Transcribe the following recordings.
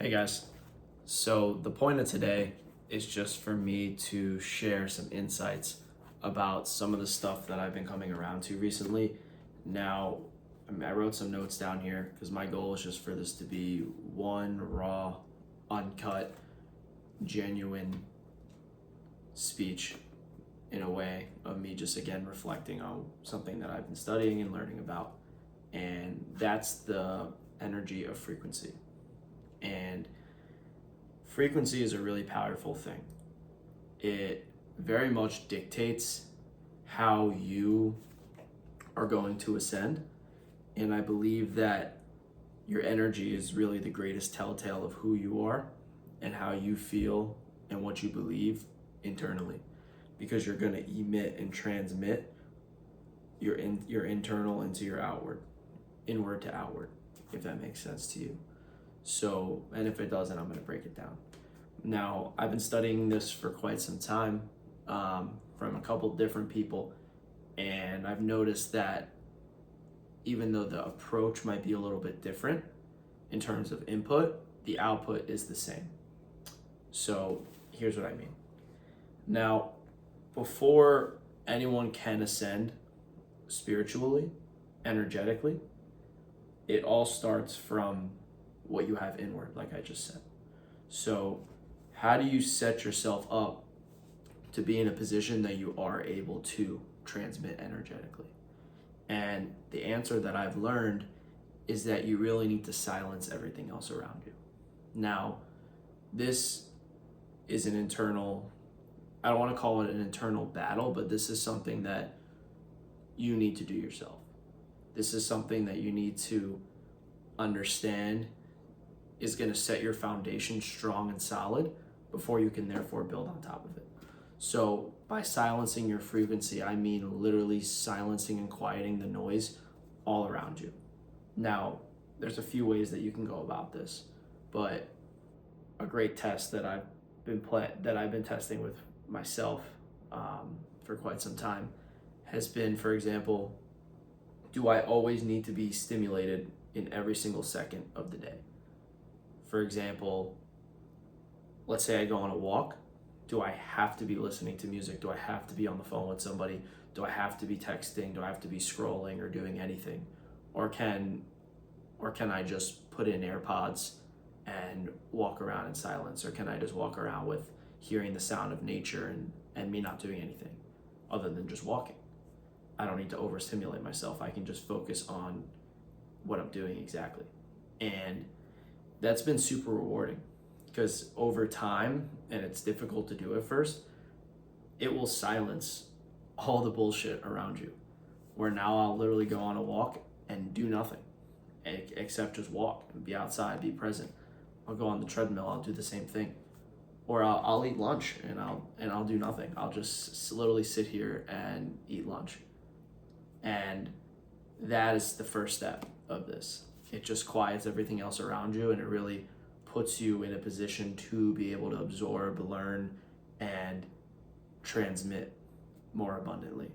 Hey guys, so the point of today is just for me to share some insights about some of the stuff that I've been coming around to recently. Now, I wrote some notes down here because my goal is just for this to be one raw, uncut, genuine speech in a way of me just again reflecting on something that I've been studying and learning about. And that's the energy of frequency. And frequency is a really powerful thing. It very much dictates how you are going to ascend. And I believe that your energy is really the greatest telltale of who you are and how you feel and what you believe internally. Because you're going to emit and transmit your internal into your outward, inward to outward, if that makes sense to you. So, and if it doesn't, I'm going to break it down. Now, I've been studying this for quite some time from a couple different people, and I've noticed that even though the approach might be a little bit different in terms of input, the output is the same. So, here's what I mean. Now, before anyone can ascend spiritually, energetically, it all starts from what you have inward, like I just said. So how do you set yourself up to be in a position that you are able to transmit energetically? And the answer that I've learned is that you really need to silence everything else around you. Now, this is an internal, I don't want to call it an internal battle, but this is something that you need to do yourself. This is something that you need to understand is going to set your foundation strong and solid before you can therefore build on top of it. So by silencing your frequency, I mean literally silencing and quieting the noise all around you. Now, there's a few ways that you can go about this, but a great test that I've been testing with myself for quite some time has been, for example, do I always need to be stimulated in every single second of the day? For example, let's say I go on a walk. Do I have to be listening to music? Do I have to be on the phone with somebody? Do I have to be texting? Do I have to be scrolling or doing anything? Or can I just put in AirPods and walk around in silence? Or can I just walk around with hearing the sound of nature and me not doing anything other than just walking? I don't need to overstimulate myself. I can just focus on what I'm doing exactly. And that's been super rewarding because over time, and it's difficult to do at first, it will silence all the bullshit around you. Where now I'll literally go on a walk and do nothing except just walk and be outside, be present. I'll go on the treadmill, I'll do the same thing. Or I'll eat lunch and I'll do nothing. I'll just literally sit here and eat lunch. And that is the first step of this. It just quiets everything else around you and it really puts you in a position to be able to absorb, learn, and transmit more abundantly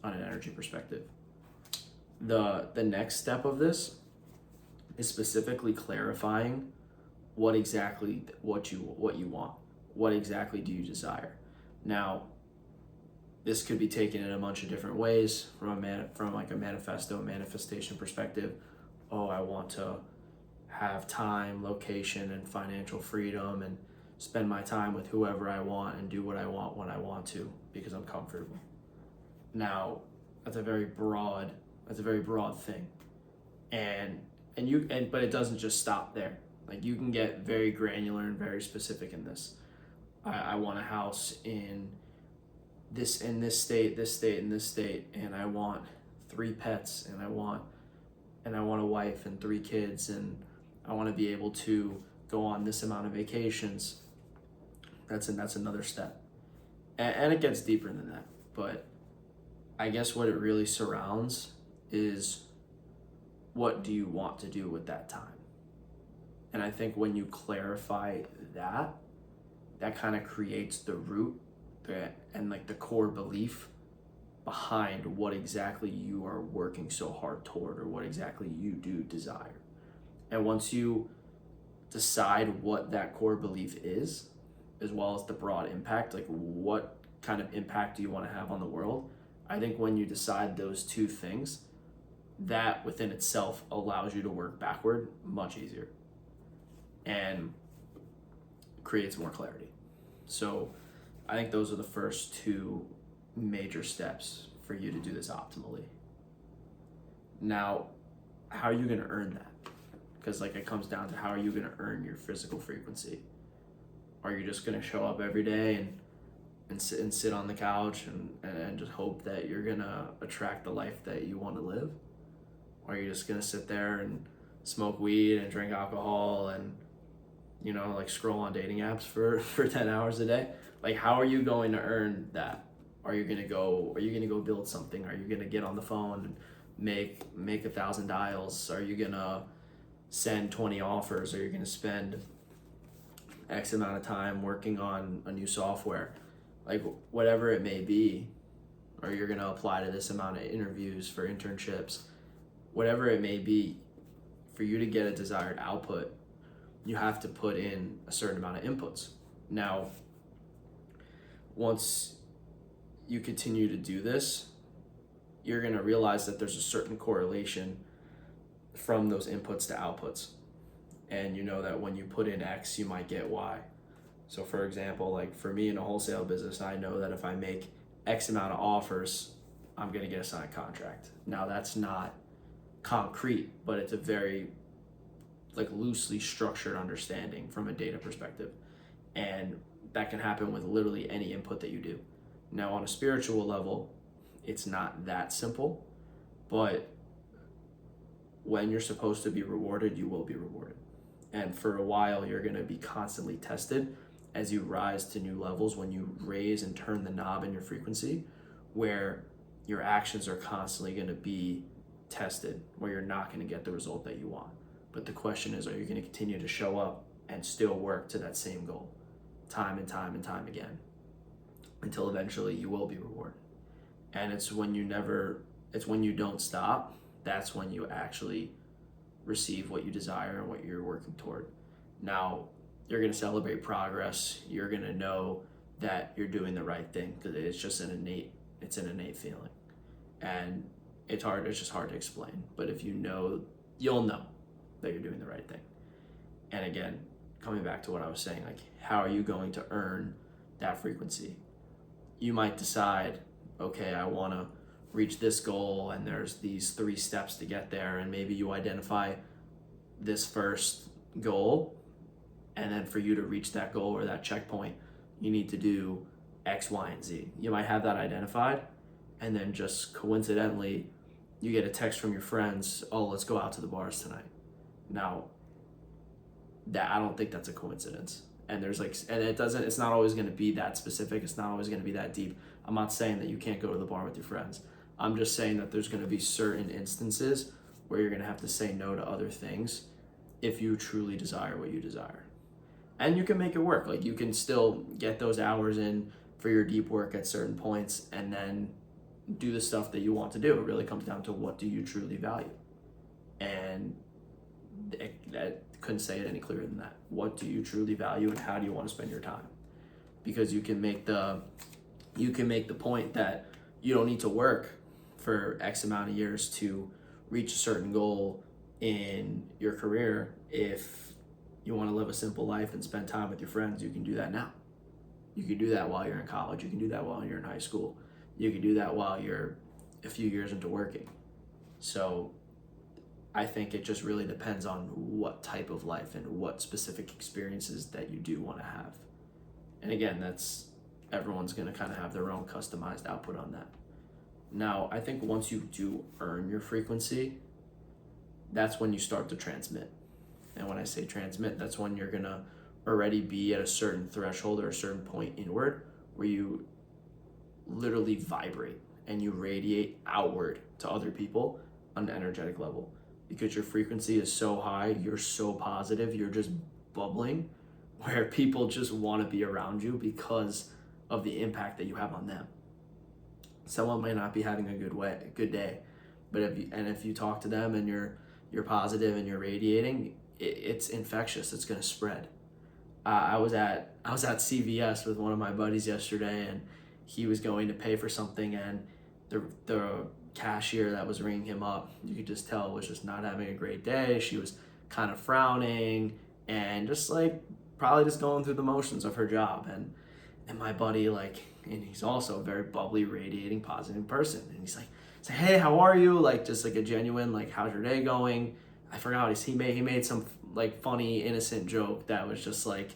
on an energy perspective. The next step of this is specifically clarifying what you want. What exactly do you desire? Now, this could be taken in a bunch of different ways from like a manifestation perspective. Oh, I want to have time, location, and financial freedom and spend my time with whoever I want and do what I want when I want to because I'm comfortable. Now, that's a very broad thing. But it doesn't just stop there. Like you can get very granular and very specific in this. I want a house in this state, and I want 3 pets, and I want a wife and 3 kids, and I want to be able to go on this amount of vacations. That's another step, and it gets deeper than that. But I guess what it really surrounds is what do you want to do with that time? And I think when you clarify that kind of creates the root and like the core belief behind what exactly you are working so hard toward or what exactly you do desire. And once you decide what that core belief is, as well as the broad impact, like what kind of impact do you want to have on the world. I think when you decide those two things, that within itself allows you to work backward much easier and creates more clarity. So I think those are the first two major steps for you to do this optimally. Now, how are you going to earn that? Because like it comes down to, how are you going to earn your physical frequency? Are you just going to show up every day and sit on the couch and just hope that you're going to attract the life that you want to live? Or are you just going to sit there and smoke weed and drink alcohol and, you know, like scroll on dating apps for 10 hours a day? Like, how are you going to earn that? Are you going to go build something? Are you going to get on the phone and make 1,000 dials? Are you going to send 20 offers? Are you going to spend X amount of time working on a new software? Like, whatever it may be. Or you're going to apply to this amount of interviews for internships. Whatever it may be, for you to get a desired output, you have to put in a certain amount of inputs. Now, once you continue to do this, you're going to realize that there's a certain correlation from those inputs to outputs. And you know that when you put in X, you might get Y. So for example, like for me in a wholesale business, I know that if I make X amount of offers, I'm going to get a signed contract. Now that's not concrete, but it's a very like loosely structured understanding from a data perspective. And that can happen with literally any input that you do. Now on a spiritual level, it's not that simple, but when you're supposed to be rewarded, you will be rewarded. And for a while, you're going to be constantly tested as you rise to new levels, when you raise and turn the knob in your frequency, where your actions are constantly going to be tested, where you're not going to get the result that you want. But the question is, are you going to continue to show up and still work to that same goal time and time and time again until eventually you will be rewarded? And it's when you don't stop, that's when you actually receive what you desire and what you're working toward. Now, you're going to celebrate progress. You're going to know that you're doing the right thing, because it's just an innate feeling. And it's just hard to explain. But if you know, you'll know that you're doing the right thing. And again, coming back to what I was saying, like, how are you going to earn that frequency? You might decide, okay, I want to reach this goal, and there's these 3 steps to get there, and maybe you identify this first goal, and then for you to reach that goal or that checkpoint, you need to do X, Y, and Z. You might have that identified, and then just coincidentally, you get a text from your friends, oh, let's go out to the bars tonight. Now, that, I don't think that's a coincidence. And it's not always going to be that specific. It's not always going to be that deep. I'm not saying that you can't go to the bar with your friends. I'm just saying that there's going to be certain instances where you're going to have to say no to other things if you truly desire what you desire. And you can make it work. Like, you can still get those hours in for your deep work at certain points and then do the stuff that you want to do. It really comes down to, what do you truly value? And that couldn't say it any clearer than that. What do you truly value, and how do you want to spend your time? Because you can make the point that you don't need to work for X amount of years to reach a certain goal in your career. If you want to live a simple life and spend time with your friends, you can do that now. You can do that while you're in college. You can do that while you're in high school. You can do that while you're a few years into working. So I think it just really depends on what type of life and what specific experiences that you do want to have. And again, everyone's going to kind of have their own customized output on that. Now, I think once you do earn your frequency, that's when you start to transmit. And when I say transmit, that's when you're going to already be at a certain threshold or a certain point inward where you literally vibrate and you radiate outward to other people on an energetic level. Because your frequency is so high, you're so positive, you're just bubbling, where people just want to be around you because of the impact that you have on them. Someone might not be having a good day, but if you talk to them and you're positive and you're radiating, it's infectious. It's gonna spread. I was at CVS with one of my buddies yesterday, and he was going to pay for something, and the cashier that was ringing him up, you could just tell, was just not having a great day. She was kind of frowning and just like probably just going through the motions of her job. And my buddy, like, and he's also a very bubbly, radiating, positive person, and he's like, hey, how are you? Like, just like a genuine, like, how's your day going? I forgot, he made some like funny, innocent joke that was just like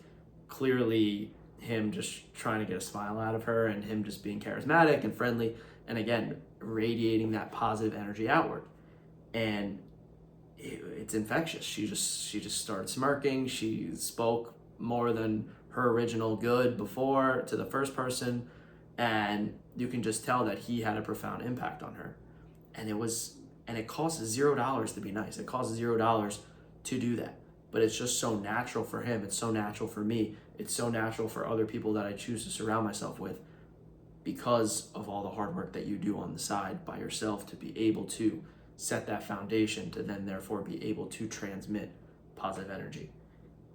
clearly him just trying to get a smile out of her, and him just being charismatic and friendly, and again radiating that positive energy outward. And it's infectious. She just started smirking. She spoke more than her original good before to the first person, and you can just tell that he had a profound impact on her. And it costs $0 to be nice. It costs $0 to do that. But it's just so natural for him. It's so natural for me. It's so natural for other people that I choose to surround myself with, because of all the hard work that you do on the side by yourself to be able to set that foundation to then therefore be able to transmit positive energy.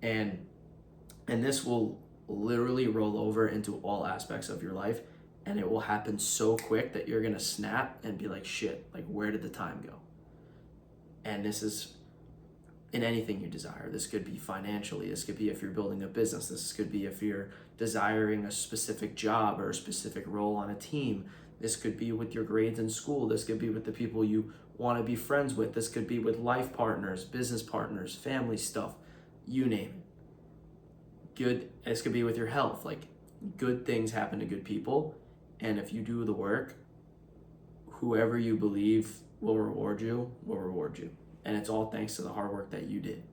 And this will literally roll over into all aspects of your life, and it will happen so quick that you're gonna snap and be like, shit, like, where did the time go? And this is in anything you desire. This could be financially, this could be if you're building a business, this could be if you're desiring a specific job or a specific role on a team, this could be with your grades in school, this could be with the people you want to be friends with, this could be with life partners, business partners, family stuff, you name it. Good, this could be with your health. Like, good things happen to good people, and if you do the work, whoever you believe will reward you. And it's all thanks to the hard work that you did.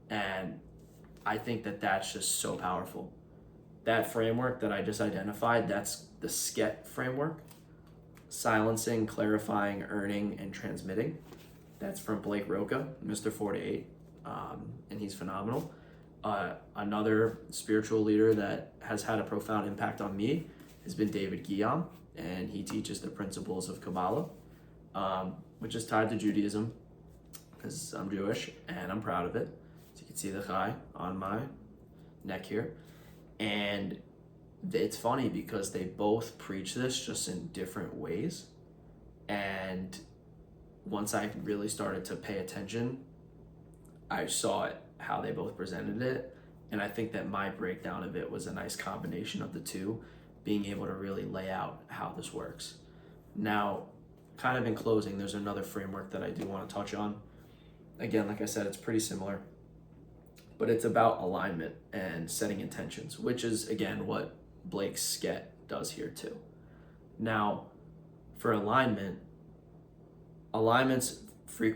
And I think that that's just so powerful. That framework that I just identified, that's the SCET framework: silencing, clarifying, earning, and transmitting. That's from Blake Roca, Mr. 4 to 8, and he's phenomenal. Another spiritual leader that has had a profound impact on me has been David Guillaume, and he teaches the principles of Kabbalah, which is tied to Judaism, because I'm Jewish and I'm proud of it. So you can see the chai on my neck here. And it's funny because they both preach this just in different ways. And once I really started to pay attention, I saw it, how they both presented it. And I think that my breakdown of it was a nice combination of the two, being able to really lay out how this works. Now, kind of in closing, there's another framework that I do want to touch on. Again, like I said, it's pretty similar, but it's about alignment and setting intentions, which is, again, what Blake's SCET does here too. Now, for alignment, alignment's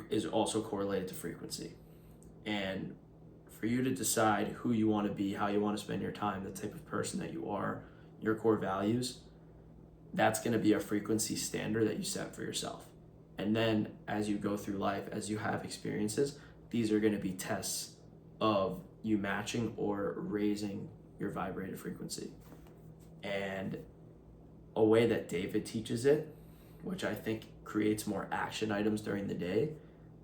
is also correlated to frequency. And for you to decide who you want to be, how you want to spend your time, the type of person that you are, your core values, that's going to be a frequency standard that you set for yourself. And then as you go through life, as you have experiences, these are going to be tests of you matching or raising your vibrated frequency. And a way that David teaches it, which I think creates more action items during the day,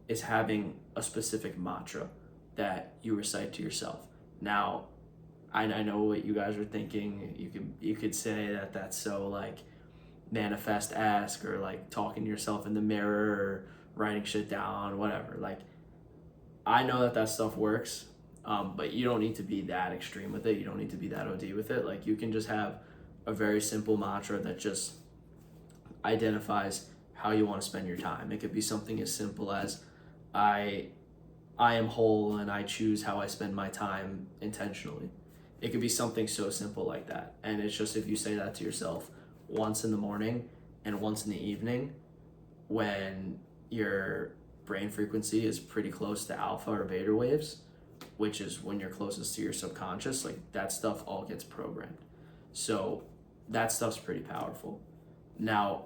is having a specific mantra that you recite to yourself. Now, I know what you guys are thinking. You could say that that's so like manifest ask, or like talking to yourself in the mirror, or writing shit down, whatever. Like, I know that stuff works, but you don't need to be that extreme with it. You don't need to be that OD with it. Like, you can just have a very simple mantra that just identifies how you want to spend your time. It could be something as simple as I am whole and I choose how I spend my time intentionally. It could be something so simple like that. And it's just, if you say that to yourself once in the morning and once in the evening, when your brain frequency is pretty close to alpha or beta waves, which is when you're closest to your subconscious, like, that stuff all gets programmed. So that stuff's pretty powerful. Now,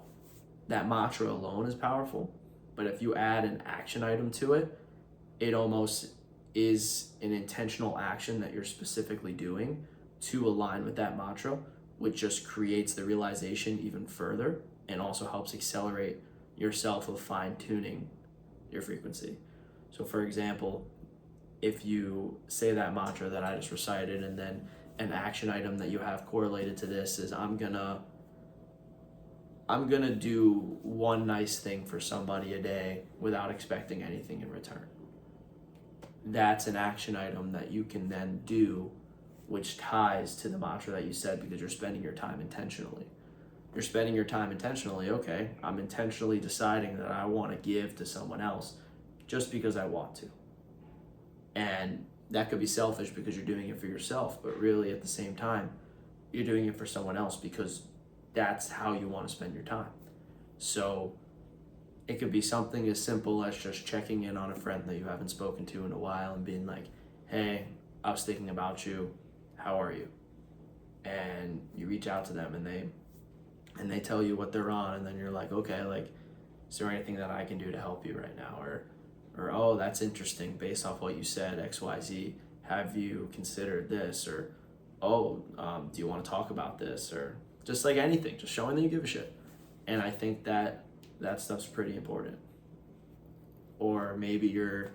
that mantra alone is powerful, but if you add an action item to it, it almost is an intentional action that you're specifically doing to align with that mantra, which just creates the realization even further and also helps accelerate yourself with fine-tuning your frequency. So for example, if you say that mantra that I just recited, and then an action item that you have correlated to this is I'm gonna do one nice thing for somebody a day without expecting anything in return. That's an action item that you can then do, which ties to the mantra that you said, because you're spending your time intentionally. You're spending your time intentionally. Okay, I'm intentionally deciding that I want to give to someone else just because I want to. And that could be selfish because you're doing it for yourself, but really at the same time, you're doing it for someone else because that's how you want to spend your time. So it could be something as simple as just checking in on a friend that you haven't spoken to in a while and being like, hey, I was thinking about you. How are you? And you reach out to them and they tell you what they're on, and then you're like, okay, like, is there anything that I can do to help you right now? Or oh, that's interesting, based off what you said, XYZ, have you considered this? Or oh, do you want to talk about this? Or just like anything, just showing that you give a shit. And I think that stuff's pretty important. Or maybe you're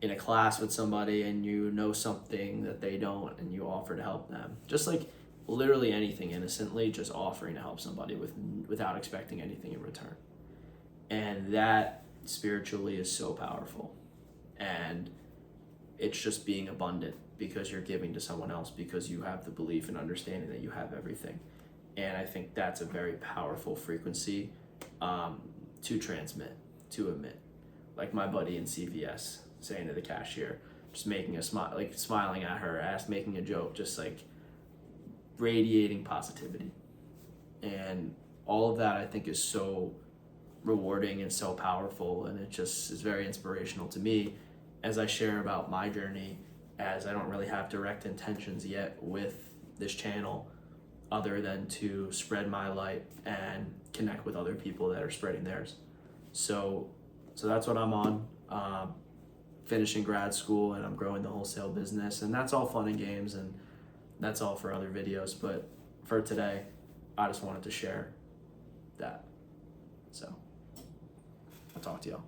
in a class with somebody and you know something that they don't, and you offer to help them. Just like literally anything innocently, just offering to help somebody without expecting anything in return. And that spiritually is so powerful. And it's just being abundant because you're giving to someone else, because you have the belief and understanding that you have everything. And I think that's a very powerful frequency to transmit, to emit. Like my buddy in CVS saying to the cashier, just making a smile, like smiling at her, making a joke, just like radiating positivity. And all of that I think is so rewarding and so powerful, and it just is very inspirational to me as I share about my journey, as I don't really have direct intentions yet with this channel other than to spread my light and connect with other people that are spreading theirs. So that's what I'm on. Finishing grad school, and I'm growing the wholesale business, and that's all fun and games, and that's all for other videos. But for today, I just wanted to share that. So I'll talk to y'all.